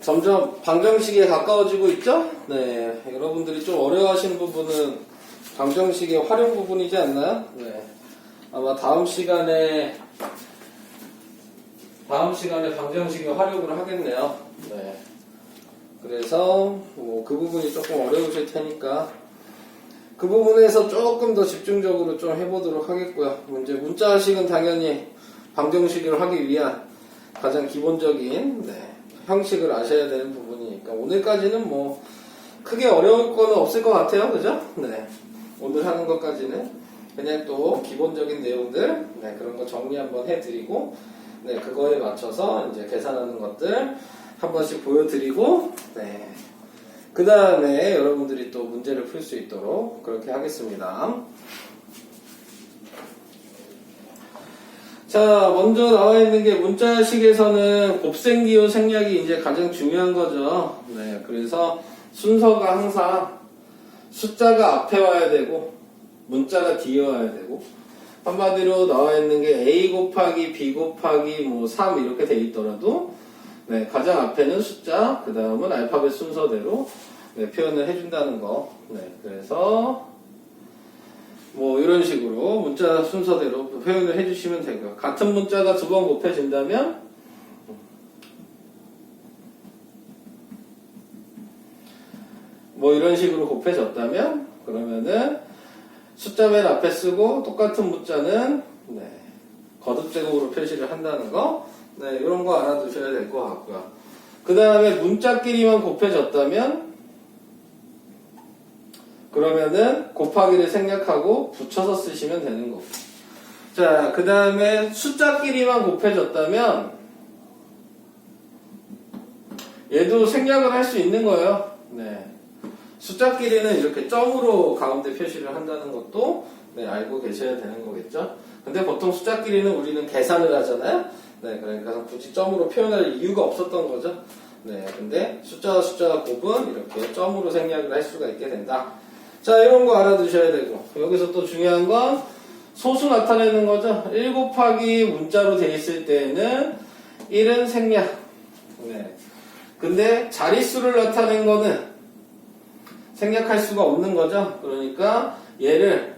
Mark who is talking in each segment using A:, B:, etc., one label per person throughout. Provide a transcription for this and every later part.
A: 점점 방정식에 가까워지고 있죠? 네. 여러분들이 좀 어려워하시는 부분은 방정식의 활용 부분이지 않나요? 네. 아마 다음 시간에 방정식의 활용을 하겠네요. 네. 그래서 뭐 그 부분이 조금 어려우실 테니까 그 부분에서 조금 더 집중적으로 좀 해보도록 하겠고요. 이제 문자식은 당연히 방정식을 하기 위한 가장 기본적인 형식을 아셔야 되는 부분이니까 오늘까지는 뭐 크게 어려울 거는 없을 것 같아요. 그죠? 네. 오늘 하는 것까지는 그냥 또 기본적인 내용들 그런 거 정리 한번 해드리고 그거에 맞춰서 이제 계산하는 것들 한 번씩 보여드리고 그 다음에 여러분들이 또 문제를 풀 수 있도록 그렇게 하겠습니다. 자, 먼저 나와 있는 게 문자식에서는 곱셈기호 생략이 이제 가장 중요한 거죠. 네, 그래서 순서가 항상 숫자가 앞에 와야 되고 문자가 뒤에 와야 되고 한마디로 나와 있는 게 A 곱하기 B 곱하기 뭐 3 이렇게 돼 있더라도 가장 앞에는 숫자, 그 다음은 알파벳 순서대로 표현을 해준다는 거. 그래서 뭐 이런 식으로 문자 순서대로 표현을 해주시면 되고요. 같은 문자가 두 번 곱해진다면 뭐 이런 식으로 곱해졌다면 그러면은 숫자 맨 앞에 쓰고 똑같은 문자는 거듭제곱으로 표시를 한다는 거. 이런 거 알아두셔야 될 것 같고요. 그 다음에 문자끼리만 곱해졌다면 그러면은 곱하기를 생략하고 붙여서 쓰시면 되는 거고. 자, 그 다음에 숫자끼리만 곱해졌다면 얘도 생략을 할 수 있는 거예요. 숫자끼리는 이렇게 점으로 가운데 표시를 한다는 것도 알고 계셔야 되는 거겠죠. 근데 보통 숫자끼리는 우리는 계산을 하잖아요. 그러니까 굳이 점으로 표현할 이유가 없었던 거죠. 근데 숫자와 숫자가 곱은 이렇게 점으로 생략을 할 수가 있게 된다. 자, 이런 거 알아두셔야 되고 여기서 또 중요한 건 소수 나타내는 거죠. 1 곱하기 문자로 돼 있을 때에는 1은 생략. 근데 자릿수를 나타낸 거는 생략할 수가 없는 거죠. 그러니까 얘를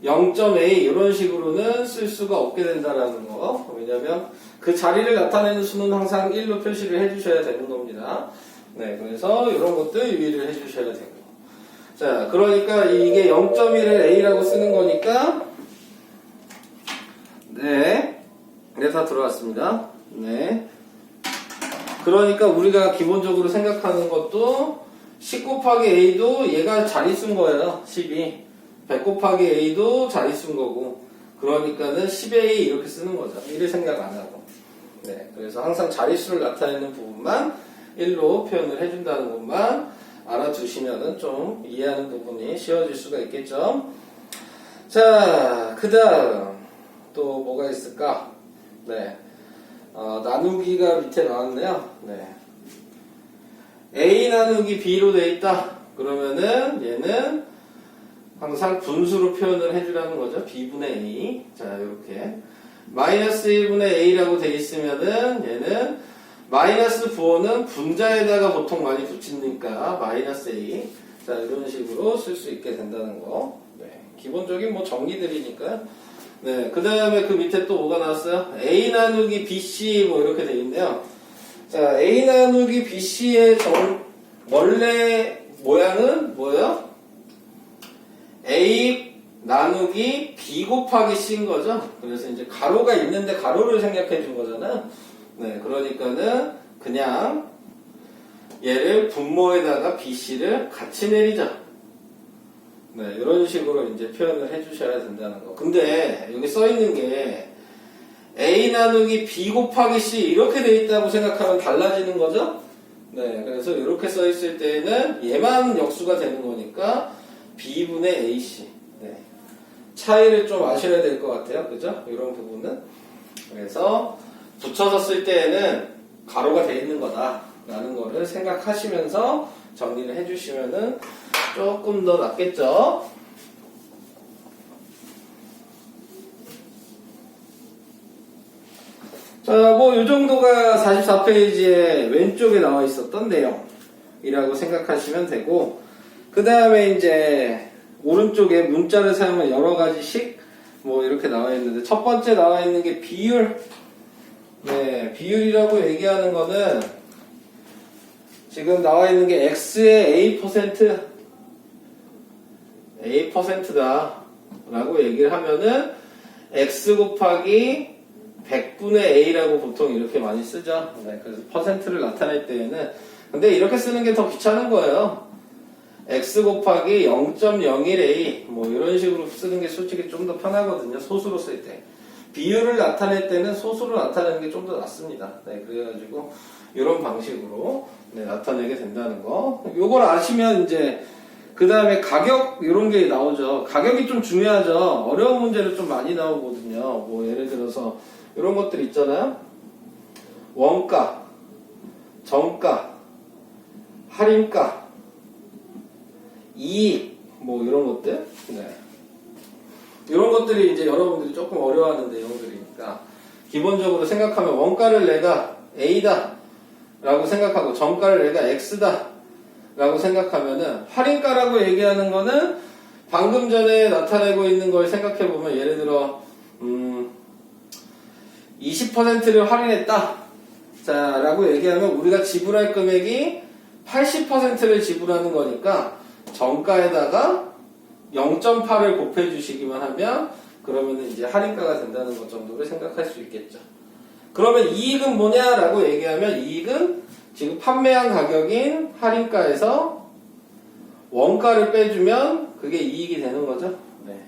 A: 0.a 이런 식으로는 쓸 수가 없게 된다라는 거. 왜냐면 그 자리를 나타내는 수는 항상 1로 표시를 해주셔야 되는 겁니다. 그래서 이런 것들 유의를 해주셔야 되고. 자, 그러니까 이게 0.1을 a라고 쓰는 거니까 다 들어왔습니다. 그러니까 우리가 기본적으로 생각하는 것도 10 곱하기 a도 얘가 자릿수인 거예요. 10이 100 곱하기 a도 자릿수인 거고 그러니까는 10a 이렇게 쓰는 거죠. 1을 생각 안 하고. 그래서 항상 자릿수를 나타내는 부분만 1로 표현을 해준다는 것만 알아두시면은 좀 이해하는 부분이 쉬워질 수가 있겠죠. 자, 그 다음 또 뭐가 있을까? 나누기가 밑에 나왔네요. A 나누기 B로 돼 있다. 그러면은 얘는 항상 분수로 표현을 해주라는 거죠. B분의 A. 자, 이렇게. 마이너스 1분의 A라고 돼 있으면은 얘는 마이너스 부호는 분자에다가 보통 많이 붙이니까 마이너스 A. 자, 이런 식으로 쓸 수 있게 된다는 거. 기본적인 뭐 정리들이니까요. 그 다음에 그 밑에 또 뭐가 나왔어요? A 나누기 BC 뭐 이렇게 돼 있네요. 자, A 나누기 BC의 원래 모양은 뭐예요? A 나누기 B 곱하기 C인 거죠. 그래서 이제 가로가 있는데 가로를 생략해 준 거잖아요. 그러니까는 그냥 얘를 분모에다가 BC를 같이 내리자. 이런 식으로 이제 표현을 해주셔야 된다는 거. 근데 여기 써 있는 게 A 나누기 B 곱하기 C 이렇게 돼 있다고 생각하면 달라지는 거죠? 그래서 이렇게 써 있을 때는 얘만 역수가 되는 거니까 B분의 AC. 차이를 좀 아셔야 될 것 같아요. 그죠? 이런 부분은. 그래서 붙여서 쓸 때에는 가로가 돼 있는 거다. 라는 거를 생각하시면서 정리를 해주시면은 조금 더 낫겠죠? 자, 뭐, 요 정도가 44페이지에 왼쪽에 나와 있었던 내용이라고 생각하시면 되고, 그 다음에 이제, 오른쪽에 문자를 사용한 여러 가지씩, 뭐, 이렇게 나와 있는데, 첫 번째 나와 있는 게 비율. 네, 비율이라고 얘기하는 거는, 지금 나와 있는 게 X의 A%다. 라고 얘기를 하면은, X 곱하기 100분의 A라고 보통 이렇게 많이 쓰죠. 네, 그래서 퍼센트를 나타낼 때에는 근데 이렇게 쓰는 게 더 귀찮은 거예요. X 곱하기 0.01A 뭐 이런 식으로 쓰는 게 솔직히 좀 더 편하거든요. 소수로 쓸 때. 비율을 나타낼 때는 소수로 나타내는 게 좀 더 낫습니다. 네, 그래가지고 이런 방식으로 네, 나타내게 된다는 거. 요걸 아시면 이제 그 다음에 가격 이런 게 나오죠. 가격이 좀 중요하죠. 어려운 문제를 좀 많이 나오거든요. 뭐 예를 들어서 이런 것들 있잖아요. 원가, 정가, 할인가, 이익, 뭐 이런 것들. 네. 이런 것들이 이제 여러분들이 조금 어려워하는 내용들이니까 기본적으로 생각하면 원가를 내가 A다 라고 생각하고 정가를 내가 X다 라고 생각하면은 할인가라고 얘기하는 거는 방금 전에 나타내고 있는 걸 생각해보면 예를 들어 20%를 할인했다. 자, 라고 얘기하면 우리가 지불할 금액이 80%를 지불하는 거니까 정가에다가 0.8을 곱해 주시기만 하면 그러면 이제 할인가가 된다는 것 정도를 생각할 수 있겠죠. 그러면 이익은 뭐냐라고 얘기하면 이익은 지금 판매한 가격인 할인가에서 원가를 빼주면 그게 이익이 되는 거죠. 네.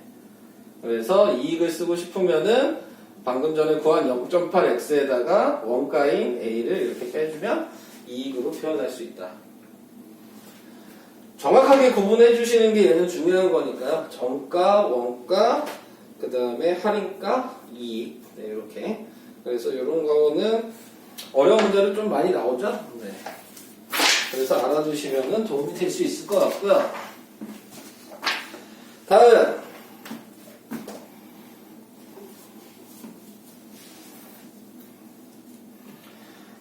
A: 그래서 이익을 쓰고 싶으면은 방금 전에 구한 0.8x에다가 원가인 a를 이렇게 빼주면 이익으로 표현할 수 있다. 정확하게 구분해 주시는 게 얘는 중요한 거니까요. 정가, 원가, 그 다음에 할인가, 이익. 네, 이렇게. 그래서 이런 거는 어려운 문제를 좀 많이 나오죠. 네. 그래서 알아두시면 도움이 될 수 있을 것 같고요. 다음.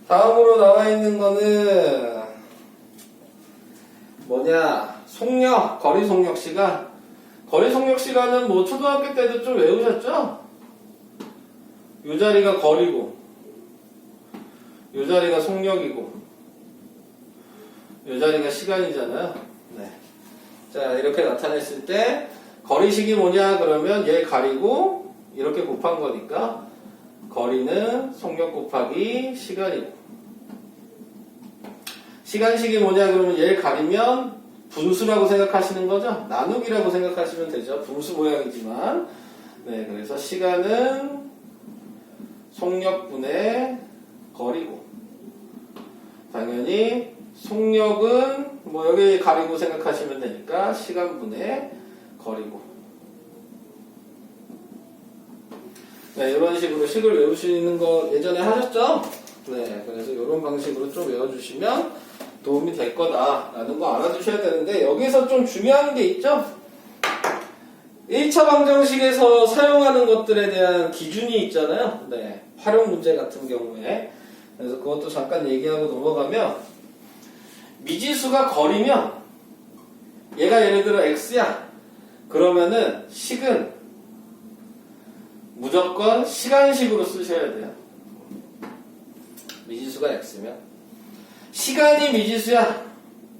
A: 다음으로 나와 있는 거는 뭐냐? 속력, 거리 속력 시간. 거리 속력 시간은 뭐 초등학교 때도 좀 외우셨죠? 요 자리가 거리고, 요 자리가 속력이고, 요 자리가 시간이잖아요. 네. 자, 이렇게 나타냈을 때 거리식이 뭐냐? 그러면 얘 가리고 이렇게 곱한 거니까 거리는 속력 곱하기 시간이고, 시간식이 뭐냐 그러면 얘를 가리면 분수라고 생각하시는 거죠? 나누기라고 생각하시면 되죠. 분수 모양이지만. 네, 그래서 시간은 속력분의 거리고, 당연히 속력은 뭐 여기 가리고 생각하시면 되니까 시간분의 거리고. 네, 이런 식으로 식을 외우시는 거 예전에 하셨죠? 네, 그래서 이런 방식으로 좀 외워주시면 도움이 될 거다라는 거 알아두셔야 되는데, 여기서 좀 중요한 게 있죠? 1차 방정식에서 사용하는 것들에 대한 기준이 있잖아요. 네, 활용 문제 같은 경우에. 그래서 그것도 잠깐 얘기하고 넘어가면, 미지수가 거리면 얘가 예를 들어 x야. 그러면은 식은 무조건 시간식으로 쓰셔야 돼요. 미지수가 x면 시간이 미지수야.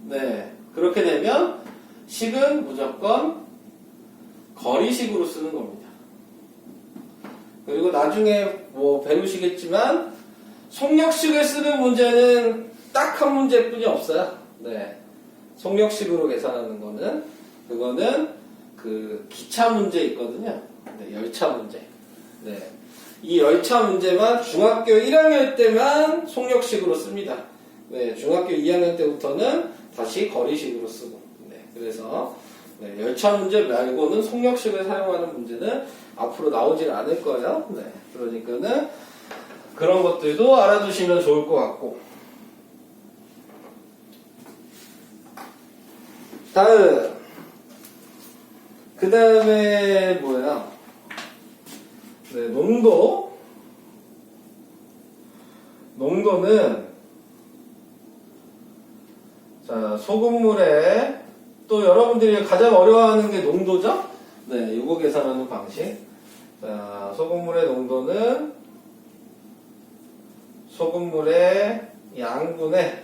A: 네, 그렇게 되면 식은 무조건 거리식으로 쓰는 겁니다. 그리고 나중에 뭐 배우시겠지만 속력식을 쓰는 문제는 딱 한 문제뿐이 없어요. 네, 속력식으로 계산하는 거는 그거는 그 기차 문제 있거든요. 네, 열차 문제. 네, 이 열차 문제만 중학교 1학년 때만 속력식으로 씁니다. 네, 중학교 2학년 때부터는 다시 거리식으로 쓰고. 네, 그래서 네, 열차 문제 말고는 속력식을 사용하는 문제는 앞으로 나오질 않을 거예요. 네, 그러니까는 그런 것들도 알아두시면 좋을 것 같고. 다음. 그 다음에 뭐야? 네, 농도. 농도는 자, 소금물에 또 여러분들이 가장 어려워하는 게 농도죠? 네, 이거 계산하는 방식. 자, 소금물의 농도는 소금물의 양분의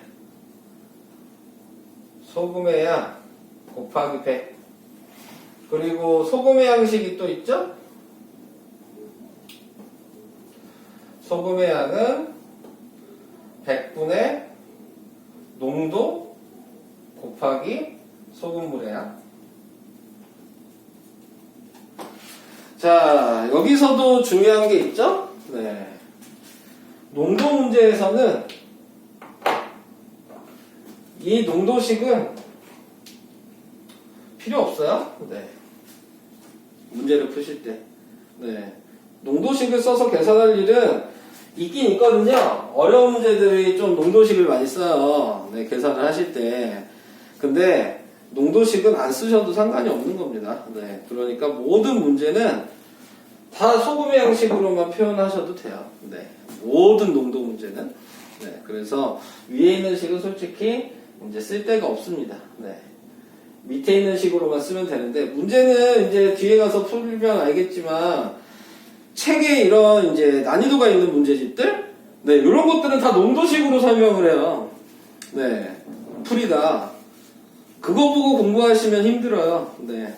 A: 소금의 양 곱하기 100. 그리고 소금의 양식이 또 있죠? 소금의 양은 100분의 농도 곱하기 소금물의 양. 자, 여기서도 중요한 게 있죠? 네. 농도 문제에서는 이 농도식은 필요 없어요. 네. 문제를 푸실 때. 네. 농도식을 써서 계산할 일은 있긴 있거든요. 어려운 문제들이 좀 농도식을 많이 써요. 네, 계산을 하실 때. 근데 농도식은 안 쓰셔도 상관이 없는 겁니다. 네. 그러니까 모든 문제는 다 소금의 양식으로만 표현하셔도 돼요. 네. 모든 농도 문제는. 네. 그래서 위에 있는 식은 솔직히 이제 쓸 데가 없습니다. 네. 밑에 있는 식으로만 쓰면 되는데, 문제는 이제 뒤에 가서 풀면 알겠지만, 책에 이런 이제 난이도가 있는 문제집들? 네. 이런 것들은 다 농도식으로 설명을 해요. 네. 풀이다. 그거 보고 공부하시면 힘들어요. 네.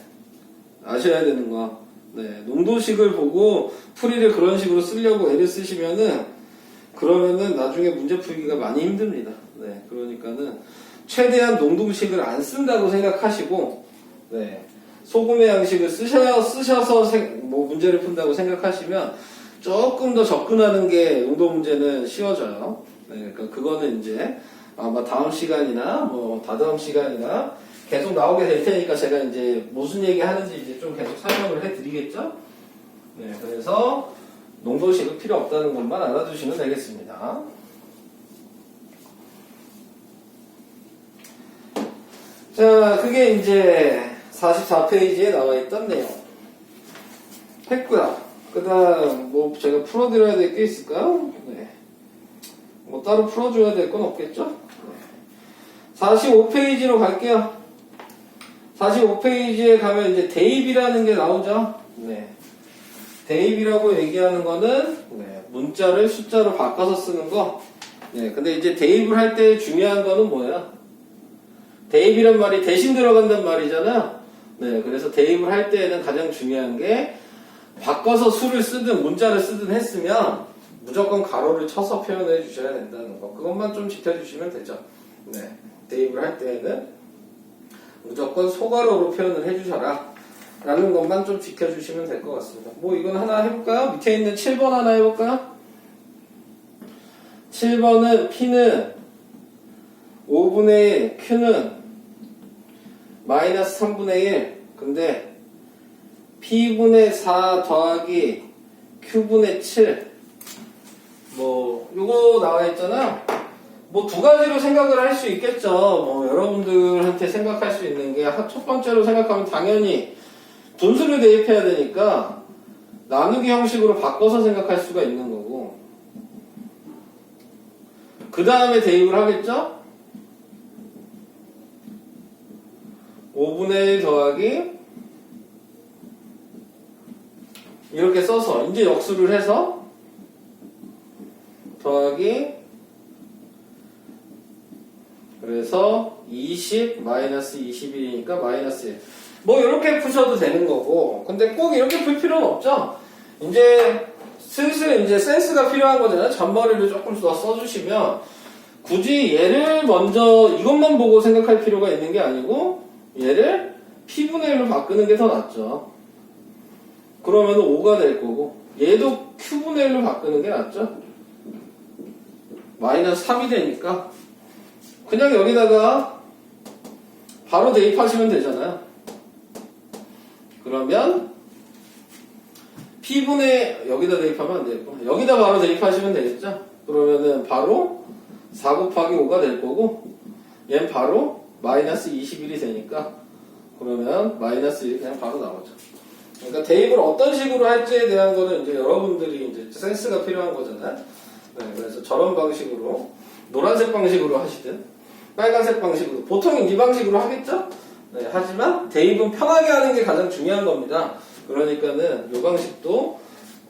A: 아셔야 되는 거. 네. 농도식을 보고 풀이를 그런 식으로 쓰려고 애를 쓰시면은, 그러면은 나중에 문제 풀기가 많이 힘듭니다. 네. 그러니까는 최대한 농도식을 안 쓴다고 생각하시고, 네. 소금의 양식을 쓰셔서 뭐 문제를 푼다고 생각하시면 조금 더 접근하는 게 농도 문제는 쉬워져요. 네. 그러니까 그거는 이제 아마 다음 시간이나 뭐 다다음 시간이나 계속 나오게 될 테니까 제가 이제 무슨 얘기 하는지 이제 좀 계속 설명을 해 드리겠죠? 네, 그래서 농도식은 필요 없다는 것만 알아두시면 되겠습니다. 자, 그게 이제 44페이지에 나와 있던 내용 했고요. 그 다음 뭐 제가 풀어드려야 될 게 있을까요? 네. 뭐 따로 풀어줘야 될 건 없겠죠? 네. 45페이지로 갈게요. 45페이지에 가면 이제 대입이라는 게 나오죠. 네. 대입이라고 얘기하는 거는 네. 문자를 숫자로 바꿔서 쓰는 거. 네. 근데 이제 대입을 할 때 중요한 거는 뭐야? 대입이란 말이 대신 들어간단 말이잖아요. 네. 그래서 대입을 할 때에는 가장 중요한 게 바꿔서 수를 쓰든 문자를 쓰든 했으면 무조건 가로를 쳐서 표현해 주셔야 된다는 거. 그것만 좀 지켜주시면 되죠. 네. 대입을 할 때에는 무조건 소가로로 표현을 해주셔라 라는 것만 좀 지켜주시면 될 것 같습니다. 뭐 이건 하나 해볼까요? 밑에 있는 7번 하나 해볼까요? 7번은 P는 5분의 1, Q는 마이너스 3분의 1. 근데 P분의 4 더하기 Q분의 7. 뭐 요거 나와 있잖아요. 뭐 두 가지로 생각을 할 수 있겠죠. 뭐 여러분들한테 생각할 수 있는 게 첫 번째로 생각하면 당연히 분수를 대입해야 되니까 나누기 형식으로 바꿔서 생각할 수가 있는 거고, 그 다음에 대입을 하겠죠. 5분의 1 더하기 이렇게 써서 이제 역수를 해서 더하기, 그래서 20 마이너스 21이니까 마이너스 1. 뭐 이렇게 푸셔도 되는 거고, 근데 꼭 이렇게 풀 필요는 없죠. 이제 슬슬 이제 센스가 필요한 거잖아요. 잔머리를 조금 더 써주시면 굳이 얘를 먼저 이것만 보고 생각할 필요가 있는 게 아니고 얘를 P분의 1로 바꾸는 게 더 낫죠. 그러면 5가 될 거고, 얘도 Q분의 1로 바꾸는 게 낫죠. 마이너스 3이 되니까 그냥 여기다가 바로 대입하시면 되잖아요. 그러면 P분의 여기다 대입하면 안 되겠고, 여기다 바로 대입하시면 되겠죠. 그러면은 바로 4 곱하기 5가 될 거고, 얘는 바로 마이너스 21이 되니까 그러면 마이너스 1이 그냥 바로 나오죠. 그러니까 대입을 어떤 식으로 할지에 대한 거는 이제 여러분들이 이제 센스가 필요한 거잖아요. 네, 그래서 저런 방식으로 노란색 방식으로 하시든 빨간색 방식으로 보통 이 방식으로 하겠죠? 네, 하지만 대입은 편하게 하는 게 가장 중요한 겁니다. 그러니까는 이 방식도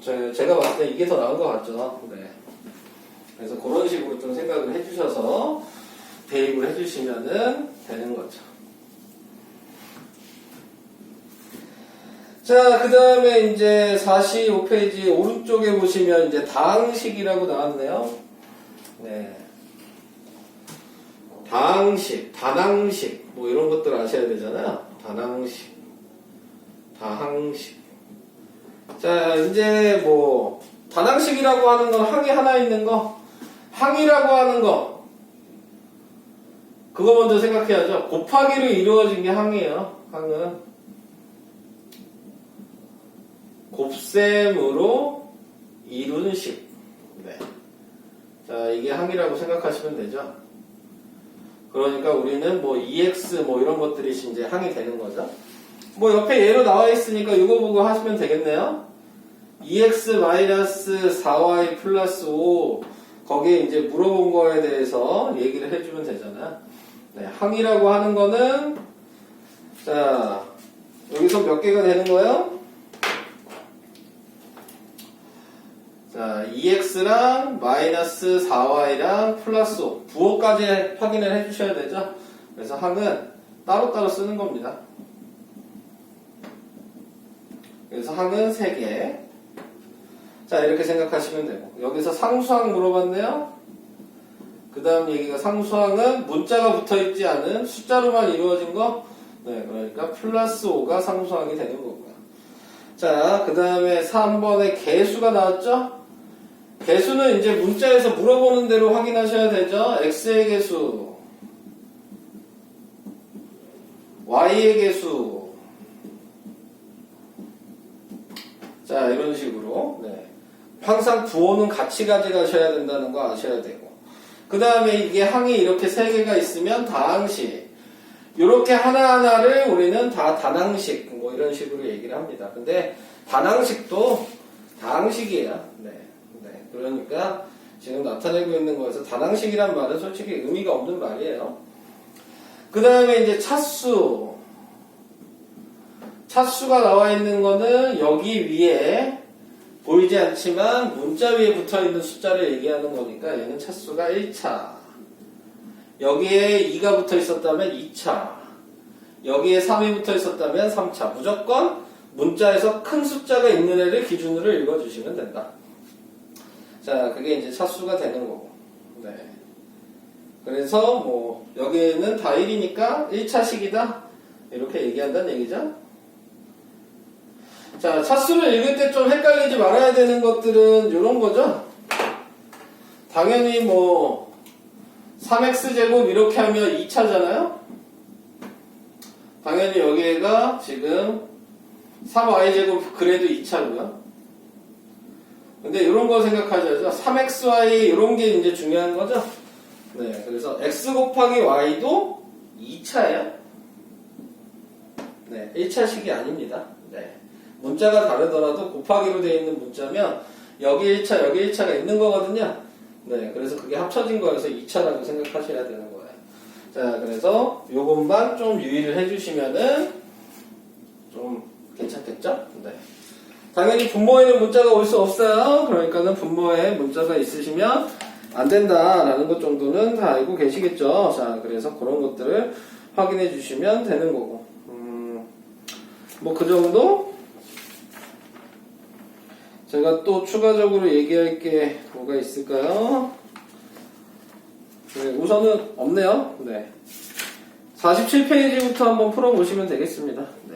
A: 제가 봤을 때 이게 더 나은 것 같죠. 네. 그래서 그런 식으로 좀 생각을 해주셔서 대입을 해주시면은 되는 거죠. 자, 그 다음에 이제 45페이지 오른쪽에 보시면 이제 다항식이라고 나왔네요. 네. 다항식, 단항식, 뭐 이런 것들 아셔야 되잖아요. 단항식, 다항식. 자, 이제 뭐, 단항식이라고 하는 건 항이 하나 있는 거, 항이라고 하는 거, 그거 먼저 생각해야죠. 곱하기로 이루어진 게 항이에요. 항은. 곱셈으로 이룬 식. 네. 자, 이게 항이라고 생각하시면 되죠. 그러니까 우리는 뭐 EX 뭐 이런 것들이 이제 항이 되는 거죠. 뭐 옆에 예로 나와 있으니까 이거 보고 하시면 되겠네요. EX-4Y 플러스 5 거기에 이제 물어본 거에 대해서 얘기를 해주면 되잖아요. 네, 항이라고 하는 거는 자 여기서 몇 개가 되는 거예요? 자, EX랑 마이너스 4Y랑 플러스 5 부호까지 확인을 해주셔야 되죠. 그래서 항은 따로따로 쓰는 겁니다. 그래서 항은 3개. 자, 이렇게 생각하시면 되고 여기서 상수항 물어봤네요. 그 다음 얘기가 상수항은 문자가 붙어있지 않은 숫자로만 이루어진 거. 네, 그러니까 플러스 5가 상수항이 되는 거고요. 자, 그 다음에 3번에 개수가 나왔죠? 개수는 이제 문자에서 물어보는 대로 확인하셔야 되죠. X의 개수, Y의 개수. 자, 이런 식으로. 네. 항상 부호는 같이 가져가셔야 된다는 거 아셔야 되고. 그 다음에 이게 항이 이렇게 3개가 있으면 다항식. 이렇게 하나하나를 우리는 다 단항식. 뭐 이런 식으로 얘기를 합니다. 근데 단항식도 다항식이에요. 네. 그러니까 지금 나타내고 있는 거에서 단항식이란 말은 솔직히 의미가 없는 말이에요. 그 다음에 이제 차수. 차수가 나와 있는 거는 여기 위에 보이지 않지만 문자 위에 붙어 있는 숫자를 얘기하는 거니까 얘는 차수가 1차. 여기에 2가 붙어 있었다면 2차. 여기에 3이 붙어 있었다면 3차. 무조건 문자에서 큰 숫자가 있는 애를 기준으로 읽어주시면 된다. 자, 그게 이제 차수가 되는 거고. 네. 그래서 뭐 여기에는 다 1이니까 1차식이다. 이렇게 얘기한다는 얘기죠. 자, 차수를 읽을 때 좀 헷갈리지 말아야 되는 것들은 이런 거죠. 당연히 뭐 3x제곱 이렇게 하면 2차잖아요. 당연히 여기가 지금 3y제곱 그래도 2차고요. 근데 이런 거 생각하셔야죠. 3xy 이런 게 이제 중요한 거죠. 네, 그래서 x 곱하기 y도 2차예요. 네, 1차식이 아닙니다. 네, 문자가 다르더라도 곱하기로 되어 있는 문자면 여기 1차, 여기 1차가 있는 거거든요. 네, 그래서 그게 합쳐진 거여서 2차라고 생각하셔야 되는 거예요. 자, 그래서 요것만 좀 유의를 해주시면은 좀 괜찮겠죠? 네. 당연히 분모에는 문자가 올 수 없어요. 그러니까는 분모에 문자가 있으시면 안 된다라는 것 정도는 다 알고 계시겠죠. 자, 그래서 그런 것들을 확인해 주시면 되는 거고. 뭐 그 정도? 제가 또 추가적으로 얘기할 게 뭐가 있을까요? 네, 우선은 없네요. 네. 47페이지부터 한번 풀어보시면 되겠습니다. 네.